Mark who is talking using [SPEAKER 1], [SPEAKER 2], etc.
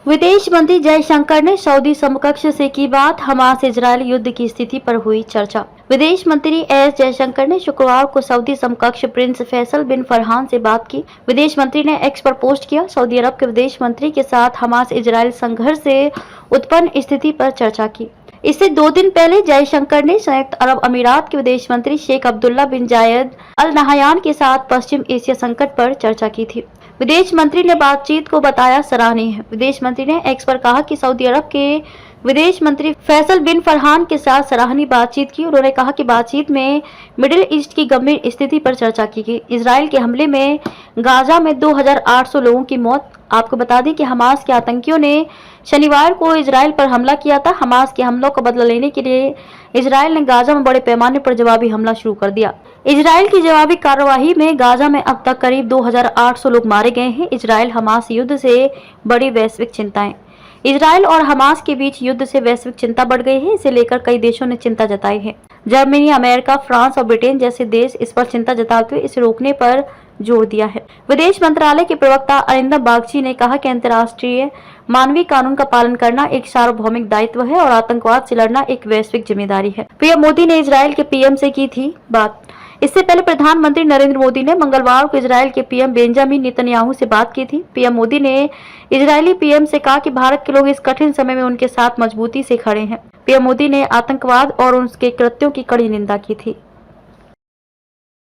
[SPEAKER 1] विदेश मंत्री जयशंकर ने सऊदी समकक्ष से की बात, हमास इजरायल युद्ध की स्थिति पर हुई चर्चा। विदेश मंत्री एस जयशंकर ने शुक्रवार को सऊदी समकक्ष प्रिंस फैसल बिन फरहान से बात की। विदेश मंत्री ने एक्स पर पोस्ट किया। सऊदी अरब के विदेश मंत्री के साथ हमास इजरायल संघर्ष से उत्पन्न स्थिति पर चर्चा की। इससे 2 दिन पहले जयशंकर ने संयुक्त अरब अमीरात के विदेश मंत्री शेख अब्दुल्ला बिन जायद अल नहयान के साथ पश्चिम एशिया संकट पर चर्चा की थी। विदेश मंत्री ने बातचीत को बताया सराहनीय। विदेश मंत्री ने एक्स पर कहा कि सऊदी अरब के विदेश मंत्री फैसल बिन फरहान के साथ सराहनीय बातचीत की। उन्होंने कहा कि बातचीत में मिडिल ईस्ट की गंभीर स्थिति पर चर्चा की गई। इजरायल के हमले में गाजा में 2800 लोगों की मौत। आपको बता दें कि हमास के आतंकियों ने शनिवार को इजरायल पर हमला किया था। हमास के हमलों का बदला लेने के लिए इजरायल ने गाजा में बड़े पैमाने पर जवाबी हमला शुरू कर दिया। इजरायल की जवाबी कार्रवाई में गाजा में अब तक करीब 2800 लोग मारे गए हैं। इजरायल हमास युद्ध से बड़ी वैश्विक चिंताएं। इजरायल और हमास के बीच युद्ध से वैश्विक चिंता बढ़ गई है। इसे लेकर कई देशों ने चिंता जताई है। जर्मनी, अमेरिका, फ्रांस और ब्रिटेन जैसे देश इस पर चिंता जताते हुए इसे रोकने पर जोर दिया है। विदेश मंत्रालय के प्रवक्ता अरिंदम बागची ने कहा कि अंतर्राष्ट्रीय मानवीय कानून का पालन करना एक सार्वभौमिक दायित्व है और आतंकवाद से लड़ना एक वैश्विक जिम्मेदारी है। पीएम मोदी ने इजरायल के पीएम से की थी बात। इससे पहले प्रधानमंत्री नरेंद्र मोदी ने मंगलवार को इजरायल के पीएम बेंजामिन नेतन्याहू से बात की थी। पीएम मोदी ने इजरायली पीएम से कहा कि भारत के लोग इस कठिन समय में उनके साथ मजबूती से खड़े हैं। पीएम मोदी ने आतंकवाद और उसके कृत्यों की कड़ी निंदा की थी।